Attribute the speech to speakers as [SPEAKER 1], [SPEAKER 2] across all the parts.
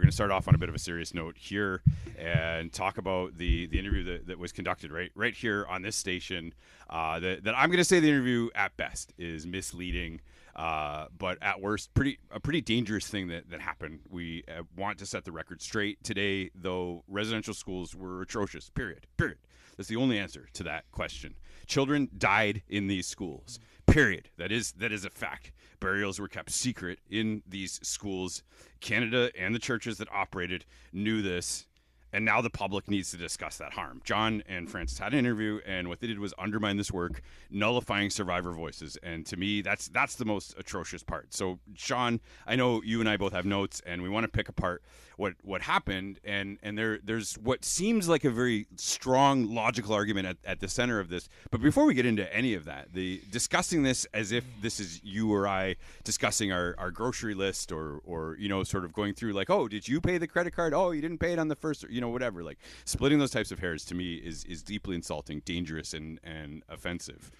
[SPEAKER 1] going to start off on a bit of a serious note here and talk about the interview that was conducted right here on this station. That I'm going to say the interview at best is misleading, but at worst, a pretty dangerous thing that happened. We want to set the record straight today, though. Residential schools were atrocious. Period. That's the only answer to that question. Children died in these schools. Period. That is a fact. Burials were kept secret in these schools. Canada and the churches that operated knew this, and now the public needs to discuss that harm. John and Francis had an interview, and what they did was undermine this work, nullifying survivor voices. And to me, that's the most atrocious part. So, Sean, I know you and I both have notes, and we want to pick apart what happened. And there's what seems like a very strong logical argument at the center of this. But before we get into any of that, the discussing this as if this is you or I discussing our grocery list or sort of going through like, oh, did you pay the credit card? Oh, you didn't pay it on the first, whatever. Like splitting those types of hairs to me is deeply insulting, dangerous, and offensive.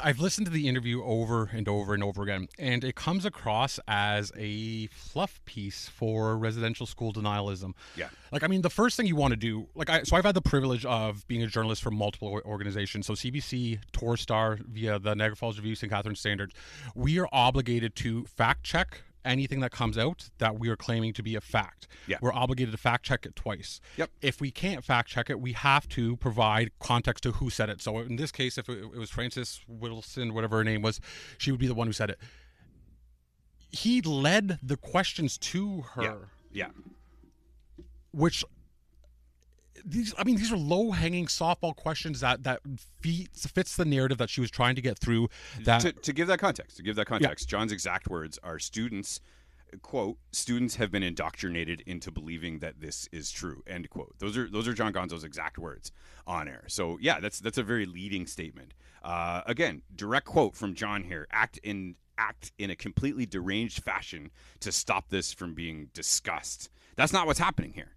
[SPEAKER 2] I've listened to the interview over and over and over again, and it comes across as a fluff piece for residential school denialism.
[SPEAKER 1] Yeah.
[SPEAKER 2] Like, I mean, the first thing you want to do, so I've had the privilege of being a journalist for multiple organizations. So CBC, Torstar, via the Niagara Falls Review, St. Catharines Standard. We are obligated to fact check anything that comes out that we are claiming to be a fact.
[SPEAKER 1] Yeah.
[SPEAKER 2] We're obligated to fact check it twice.
[SPEAKER 1] Yep.
[SPEAKER 2] If we can't fact check it, we have to provide context to who said it. So in this case, if it was Frances Wilson, whatever her name was, she would be the one who said it. He led the questions to her.
[SPEAKER 1] Yeah.
[SPEAKER 2] Which these are low-hanging softball questions that fits the narrative that she was trying to get through. That
[SPEAKER 1] to give that context, John's exact words are students, quote, students have been indoctrinated into believing that this is true, end quote. Those are John Gonzo's exact words on air. So yeah, that's a very leading statement. Again, direct quote from John here: act in a completely deranged fashion to stop this from being discussed. That's not what's happening here.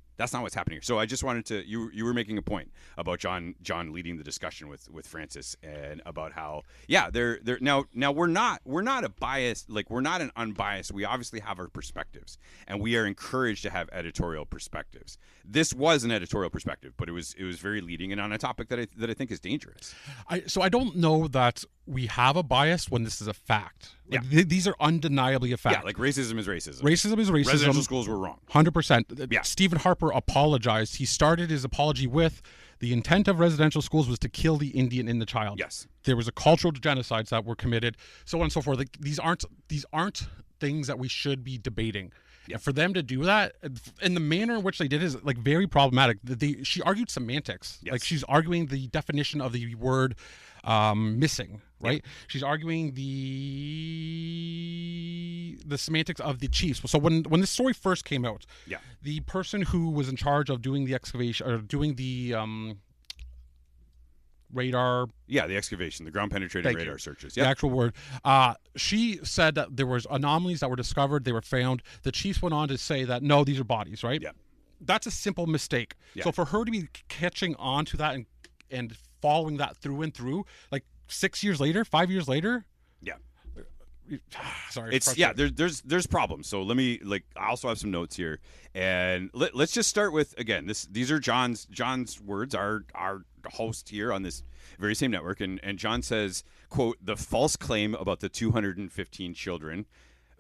[SPEAKER 1] So I just wanted to, you were making a point about John leading the discussion with Francis, and about how they're now we're not a biased, like we're not an unbiased. We obviously have our perspectives, and we are encouraged to have editorial perspectives. This was an editorial perspective, but it was very leading and on a topic that I think is dangerous.
[SPEAKER 2] So I don't know that we have a bias when this is a fact. Like, these are undeniably a fact.
[SPEAKER 1] Yeah, like racism is racism.
[SPEAKER 2] Racism is racism.
[SPEAKER 1] Residential schools were wrong.
[SPEAKER 2] 100%.
[SPEAKER 1] Yeah.
[SPEAKER 2] Stephen Harper apologized. He started his apology with, the intent of residential schools was to kill the Indian in the child.
[SPEAKER 1] Yes.
[SPEAKER 2] There was a cultural genocides that were committed, so on and so forth. Like, these aren't things that we should be debating.
[SPEAKER 1] Yeah.
[SPEAKER 2] And for them to do that in the manner in which they did is like very problematic. She argued semantics.
[SPEAKER 1] Yes.
[SPEAKER 2] Like, she's arguing the definition of the word missing, right? Yeah. She's arguing the semantics of the chiefs. So when this story first came out, the person who was in charge of doing the excavation or doing the radar,
[SPEAKER 1] the excavation, the ground penetrating radar searches,
[SPEAKER 2] the actual word, she said that there was anomalies that were discovered, they were found. The chiefs went on to say that no, these are bodies, right? That's a simple mistake. So for her to be catching on to that and following that through and through, like 5 years later, sorry,
[SPEAKER 1] it's there's problems. So let me, I also have some notes here, and let's just start with, again, these are John's words, our host here on this very same network, and John says, quote, the false claim about the 215 children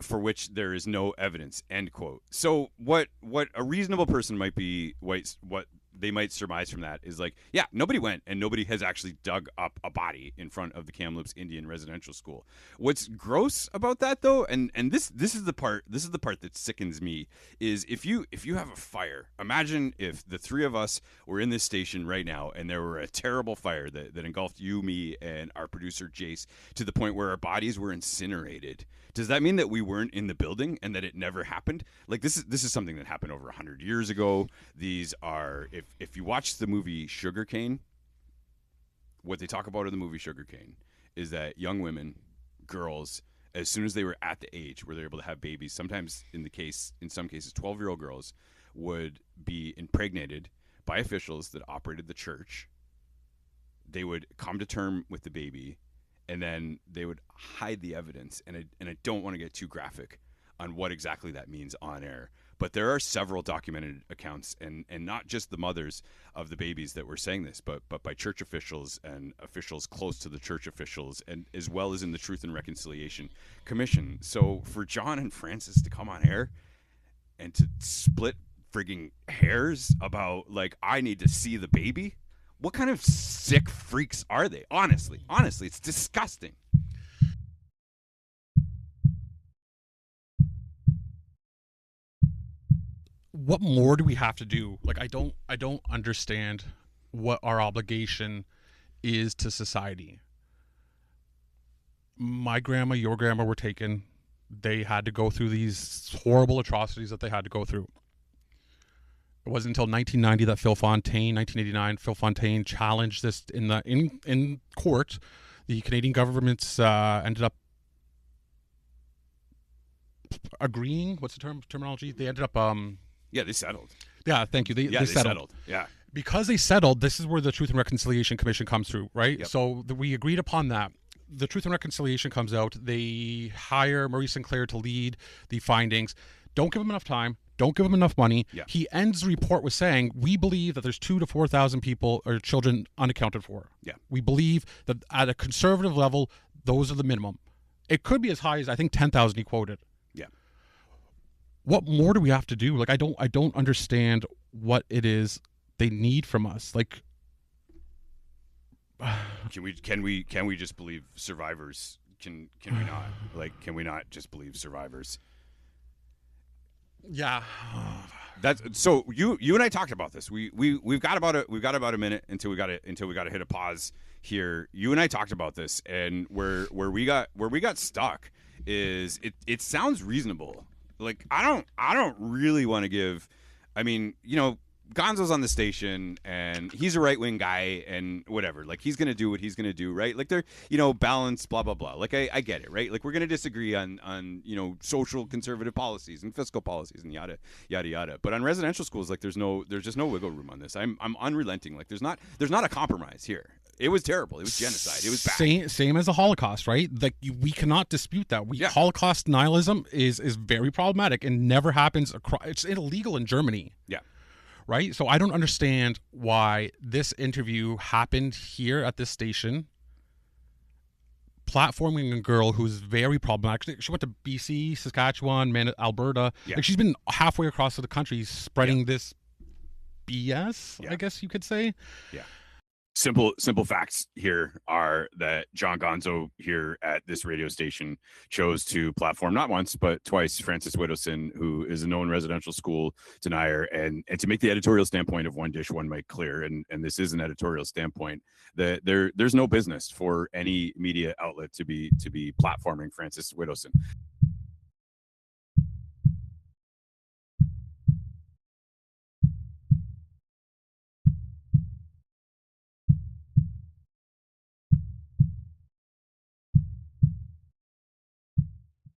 [SPEAKER 1] for which there is no evidence, end quote. So what a reasonable person might be, what they might surmise from that is like, nobody went and nobody has actually dug up a body in front of the Kamloops Indian Residential School. What's gross about that, though, and this is the part that sickens me, is if you have a fire, imagine if the three of us were in this station right now and there were a terrible fire that engulfed you, me, and our producer Jace to the point where our bodies were incinerated. Does that mean that we weren't in the building and that it never happened? Like, this is something that happened over 100 years ago. These are, if you watch the movie Sugarcane, what they talk about in the movie Sugarcane is that young women, girls, as soon as they were at the age where they're able to have babies, sometimes in some cases 12-year-old girls would be impregnated by officials that operated the church. They would come to term with the baby, and then they would hide the evidence. And I don't want to get too graphic on what exactly that means on air, but there are several documented accounts, and not just the mothers of the babies that were saying this, but by church officials and officials close to the church officials, and as well as in the Truth and Reconciliation Commission. So for John and Francis to come on air and to split frigging hairs about, like, I need to see the baby, what kind of sick freaks are they? Honestly, it's disgusting.
[SPEAKER 2] What more do we have to do? Like, I don't understand what our obligation is to society. My grandma, your grandma were taken. They had to go through these horrible atrocities that they had to go through. It wasn't until 1990 that 1989, Phil Fontaine challenged this in court. The Canadian governments ended up agreeing. What's the terminology? They ended up
[SPEAKER 1] yeah, they settled.
[SPEAKER 2] Yeah, thank you. They settled.
[SPEAKER 1] Yeah.
[SPEAKER 2] Because they settled, this is where the Truth and Reconciliation Commission comes through, right?
[SPEAKER 1] Yep.
[SPEAKER 2] So we agreed upon that. The Truth and Reconciliation comes out. They hire Maurice Sinclair to lead the findings. Don't give him enough time. Don't give him enough money.
[SPEAKER 1] Yeah.
[SPEAKER 2] He ends the report with saying, we believe that there's 2,000 to 4,000 people or children unaccounted for.
[SPEAKER 1] Yeah.
[SPEAKER 2] We believe that at a conservative level, those are the minimum. It could be as high as, I think, 10,000 he quoted.
[SPEAKER 1] Yeah.
[SPEAKER 2] What more do we have to do? Like, I don't understand what it is they need from us. Like,
[SPEAKER 1] can we just believe survivors? Can we not? Like, can we not just believe survivors?
[SPEAKER 2] Yeah.
[SPEAKER 1] That's so you and I talked about this. We've got about a minute until we got to hit a pause here. You and I talked about this, and where we got stuck is it sounds reasonable. Like, I don't really want to give. I mean, you know, Gonzo's on the station and he's a right-wing guy and whatever. Like, he's going to do what he's going to do, right? Like, they're, you know, balance, blah, blah, blah. Like, I get it, right? Like, we're going to disagree on, you know, social conservative policies and fiscal policies and yada, yada, yada. But on residential schools, like, there's just no wiggle room on this. I'm unrelenting. Like, there's not a compromise here. It was terrible. It was genocide. It was bad.
[SPEAKER 2] Same as the Holocaust, right? Like, we cannot dispute that. Holocaust denialism is very problematic and never happens across. It's illegal in Germany.
[SPEAKER 1] Yeah.
[SPEAKER 2] Right? So I don't understand why this interview happened here at this station, platforming a girl who's very problematic. She went to BC, Saskatchewan, Alberta.
[SPEAKER 1] Yeah.
[SPEAKER 2] Like, she's been halfway across the country spreading this BS, I guess you could say.
[SPEAKER 1] Yeah. Simple facts here are that John Gonzo here at this radio station chose to platform not once but twice Francis Widdowson, who is a known residential school denier, and to make the editorial standpoint of One Dish One Mic clear, and this is an editorial standpoint, that there's no business for any media outlet to be platforming Francis Widdowson.